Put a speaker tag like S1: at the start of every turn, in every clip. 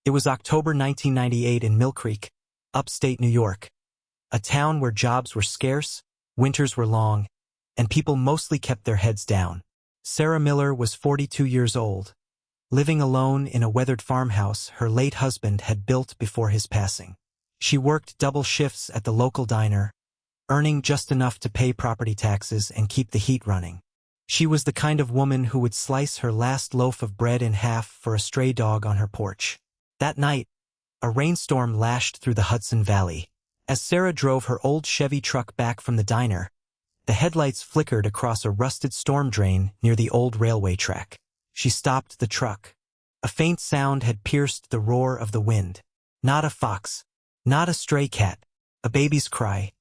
S1: It was October 1998 in Mill Creek, upstate New York, a town where jobs were scarce, winters were long, and people mostly kept their heads down. Sarah Miller was 42 years old, living alone in a weathered farmhouse her late husband had built before his passing. She worked double shifts at the local diner, earning just enough to pay property taxes and keep the heat running. She was the kind of woman who would slice her last loaf of bread in half for a stray dog on her porch. That night, a rainstorm lashed through the Hudson Valley. As Sarah drove her old Chevy truck back from the diner, the headlights flickered across a rusted storm drain near the old railway track. She stopped the truck. A faint sound had pierced the roar of the wind. Not a fox, not a stray cat, a baby's cry.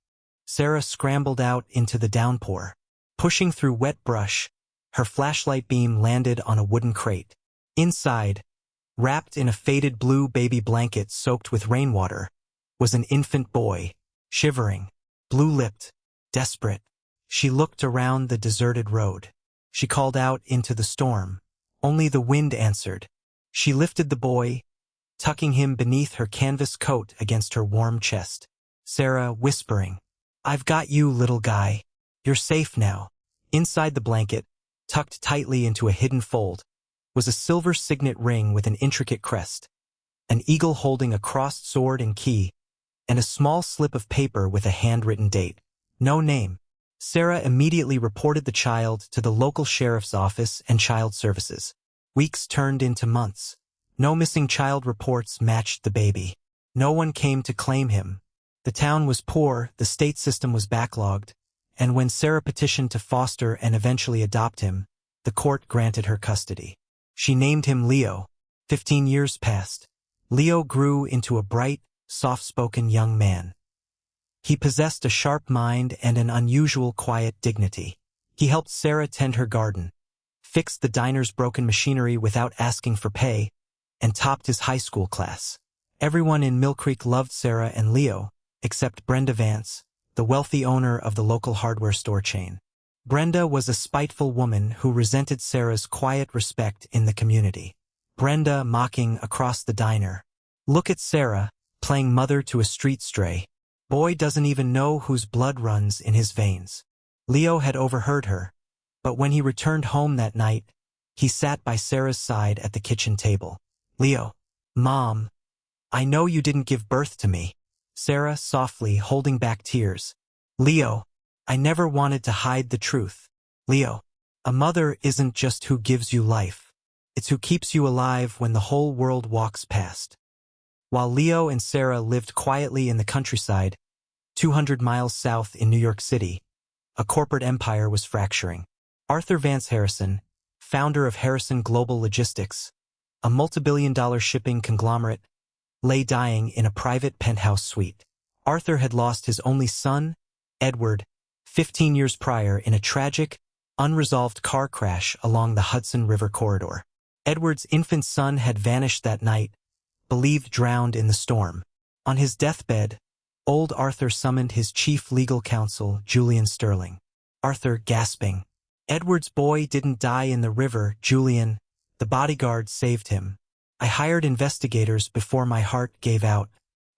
S1: Sarah scrambled out into the downpour. Pushing through wet brush, her flashlight beam landed on a wooden crate. Inside, wrapped in a faded blue baby blanket soaked with rainwater, was an infant boy, shivering, blue-lipped, desperate. She looked around the deserted road. She called out into the storm. Only the wind answered. She lifted the boy, tucking him beneath her canvas coat against her warm chest. Sarah whispering, "I've got you, little guy. You're safe now." Inside the blanket, tucked tightly into a hidden fold, was a silver signet ring with an intricate crest, an eagle holding a crossed sword and key, and a small slip of paper with a handwritten date. No name. Sarah immediately reported the child to the local sheriff's office and child services. Weeks turned into months. No missing child reports matched the baby. No one came to claim him. The town was poor, the state system was backlogged, and when Sarah petitioned to foster and eventually adopt him, the court granted her custody. She named him Leo. 15 years passed. Leo grew into a bright, soft-spoken young man. He possessed a sharp mind and an unusual quiet dignity. He helped Sarah tend her garden, fixed the diner's broken machinery without asking for pay, and topped his high school class. Everyone in Mill Creek loved Sarah and Leo, except Brenda Vance, the wealthy owner of the local hardware store chain. Brenda was a spiteful woman who resented Sarah's quiet respect in the community. Brenda mocking across the diner. "Look at Sarah, playing mother to a street stray. Boy doesn't even know whose blood runs in his veins." Leo had overheard her, but when he returned home that night, he sat by Sarah's side at the kitchen table. "Leo, Mom, I know you didn't give birth to me." Sarah softly holding back tears. "Leo, I never wanted to hide the truth. Leo, a mother isn't just who gives you life. It's who keeps you alive when the whole world walks past." While Leo and Sarah lived quietly in the countryside, 200 miles south in New York City, a corporate empire was fracturing. Arthur Vance Harrison, founder of Harrison Global Logistics, a multi-billion-dollar shipping conglomerate, lay dying in a private penthouse suite. Arthur had lost his only son, Edward, 15 years prior in a tragic, unresolved car crash along the Hudson River corridor. Edward's infant son had vanished that night, believed drowned in the storm. On his deathbed, old Arthur summoned his chief legal counsel, Julian Sterling. Arthur gasping. "Edward's boy didn't die in the river, Julian. The bodyguard saved him. I hired investigators before my heart gave out.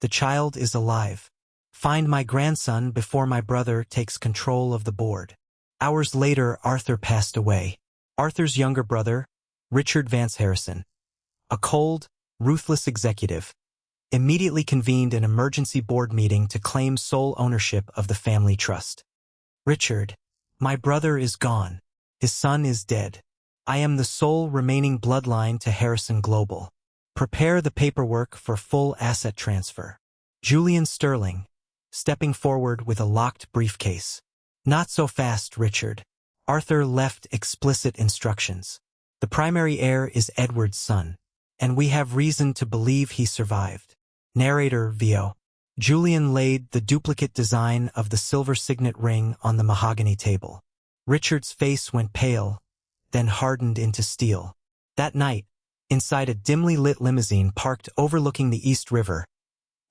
S1: The child is alive. Find my grandson before my brother takes control of the board." Hours later, Arthur passed away. Arthur's younger brother, Richard Vance Harrison, a cold, ruthless executive, immediately convened an emergency board meeting to claim sole ownership of the family trust. "Richard, my brother is gone. His son is dead. I am the sole remaining bloodline to Harrison Global. Prepare the paperwork for full asset transfer." Julian Sterling, stepping forward with a locked briefcase. "Not so fast, Richard." Arthur left explicit instructions. "The primary heir is Edward's son, and we have reason to believe he survived." Narrator VO. Julian laid the duplicate design of the silver signet ring on the mahogany table. Richard's face went pale, then hardened into steel. That night, inside a dimly lit limousine parked overlooking the East River,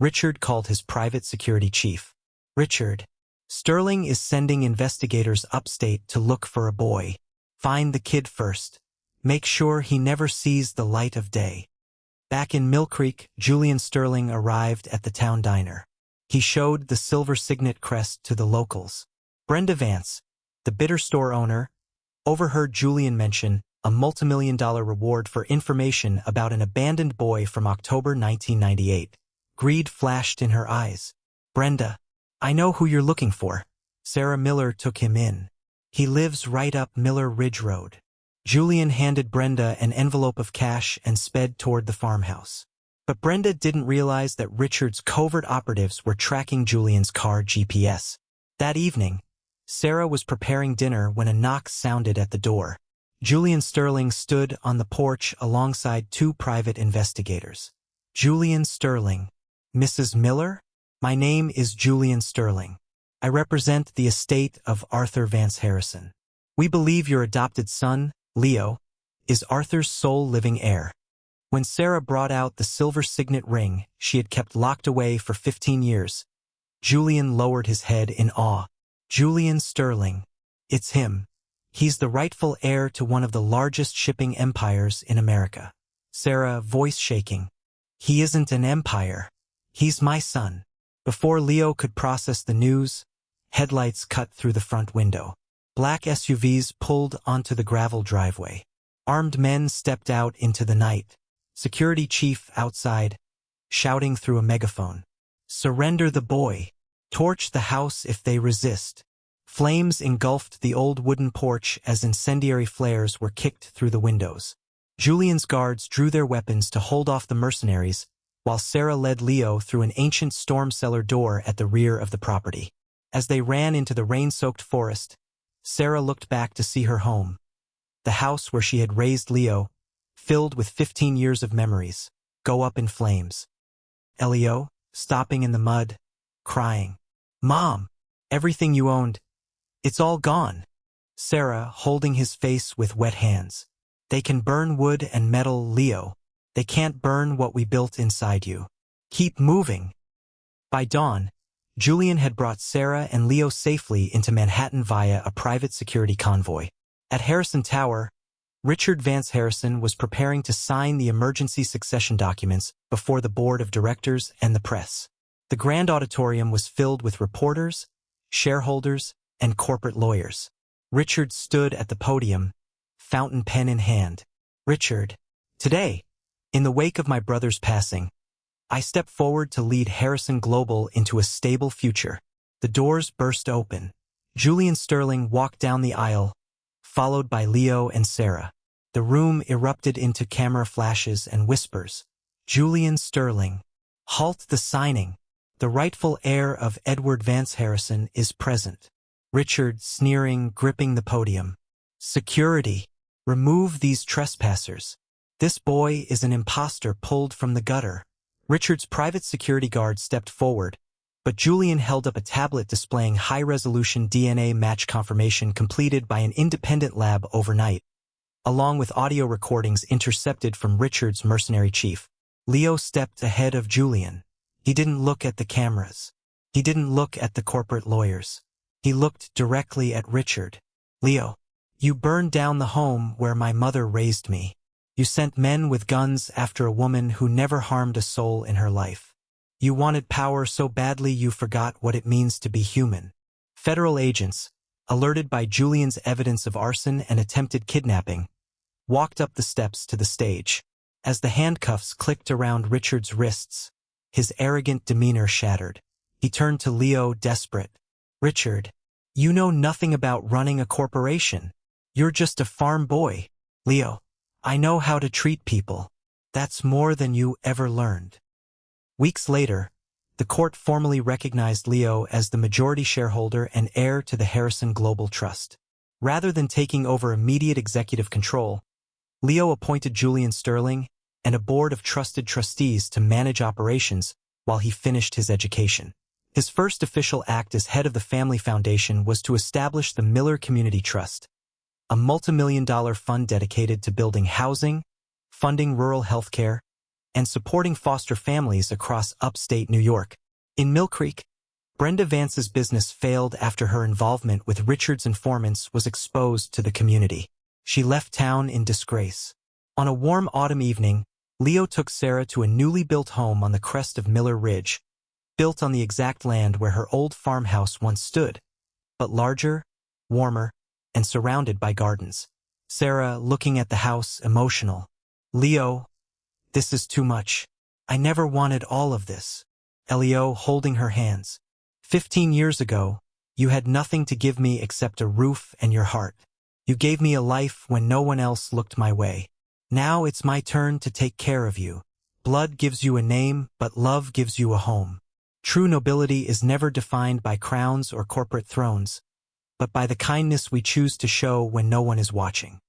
S1: Richard called his private security chief. "Richard, Sterling is sending investigators upstate to look for a boy. Find the kid first. Make sure he never sees the light of day." Back in Mill Creek, Julian Sterling arrived at the town diner. He showed the silver signet crest to the locals. Brenda Vance, the bitter store owner, overheard Julian mention a multimillion-dollar reward for information about an abandoned boy from October 1998. Greed flashed in her eyes. "Brenda, I know who you're looking for." Sarah Miller took him in. "He lives right up Miller Ridge Road." Julian handed Brenda an envelope of cash and sped toward the farmhouse. But Brenda didn't realize that Richard's covert operatives were tracking Julian's car GPS. That evening, Sarah was preparing dinner when a knock sounded at the door. Julian Sterling stood on the porch alongside two private investigators. "Julian Sterling. Mrs. Miller? My name is Julian Sterling. I represent the estate of Arthur Vance Harrison. We believe your adopted son, Leo, is Arthur's sole living heir." When Sarah brought out the silver signet ring she had kept locked away for 15 years, Julian lowered his head in awe. "Julian Sterling. It's him. He's the rightful heir to one of the largest shipping empires in America." Sarah, voice shaking. "He isn't an empire. He's my son." Before Leo could process the news, headlights cut through the front window. Black SUVs pulled onto the gravel driveway. Armed men stepped out into the night. Security chief outside, shouting through a megaphone. "Surrender the boy. Torch the house if they resist." Flames engulfed the old wooden porch as incendiary flares were kicked through the windows. Julian's guards drew their weapons to hold off the mercenaries, while Sarah led Leo through an ancient storm cellar door at the rear of the property. As they ran into the rain-soaked forest, Sarah looked back to see her home. The house where she had raised Leo, filled with 15 years of memories, go up in flames. Elio, stopping in the mud, crying, "Mom, everything you owned, it's all gone." Sarah, holding his face with wet hands. "They can burn wood and metal, Leo. They can't burn what we built inside you. Keep moving." By dawn, Julian had brought Sarah and Leo safely into Manhattan via a private security convoy. At Harrison Tower, Richard Vance Harrison was preparing to sign the emergency succession documents before the board of directors and the press. The grand auditorium was filled with reporters, shareholders, and corporate lawyers. Richard stood at the podium, fountain pen in hand. "Richard, today, in the wake of my brother's passing, I step forward to lead Harrison Global into a stable future." The doors burst open. Julian Sterling walked down the aisle, followed by Leo and Sarah. The room erupted into camera flashes and whispers. "Julian Sterling. Halt the signing. The rightful heir of Edward Vance Harrison is present." Richard, sneering, gripping the podium. "Security. Remove these trespassers. This boy is an imposter pulled from the gutter." Richard's private security guard stepped forward, but Julian held up a tablet displaying high-resolution DNA match confirmation completed by an independent lab overnight, along with audio recordings intercepted from Richard's mercenary chief. Leo stepped ahead of Julian. He didn't look at the cameras. He didn't look at the corporate lawyers. He looked directly at Richard. "Leo, you burned down the home where my mother raised me. You sent men with guns after a woman who never harmed a soul in her life. You wanted power so badly you forgot what it means to be human." Federal agents, alerted by Julian's evidence of arson and attempted kidnapping, walked up the steps to the stage. As the handcuffs clicked around Richard's wrists, his arrogant demeanor shattered. He turned to Leo, desperate. "Richard, you know nothing about running a corporation. You're just a farm boy." "Leo, I know how to treat people. That's more than you ever learned." Weeks later, the court formally recognized Leo as the majority shareholder and heir to the Harrison Global Trust. Rather than taking over immediate executive control, Leo appointed Julian Sterling and a board of trusted trustees to manage operations while he finished his education. His first official act as head of the family foundation was to establish the Miller Community Trust, a multimillion-dollar fund dedicated to building housing, funding rural health care, and supporting foster families across upstate New York. In Mill Creek, Brenda Vance's business failed after her involvement with Richard's informants was exposed to the community. She left town in disgrace. On a warm autumn evening, Leo took Sarah to a newly built home on the crest of Miller Ridge, built on the exact land where her old farmhouse once stood, but larger, warmer, and surrounded by gardens. Sarah, looking at the house, emotional. Leo, this is too much. I never wanted all of this. Leo, holding her hands. 15 years ago, you had nothing to give me except a roof and your heart. You gave me a life when no one else looked my way. Now it's my turn to take care of you. Blood gives you a name, but love gives you a home. True nobility is never defined by crowns or corporate thrones, but by the kindness we choose to show when no one is watching.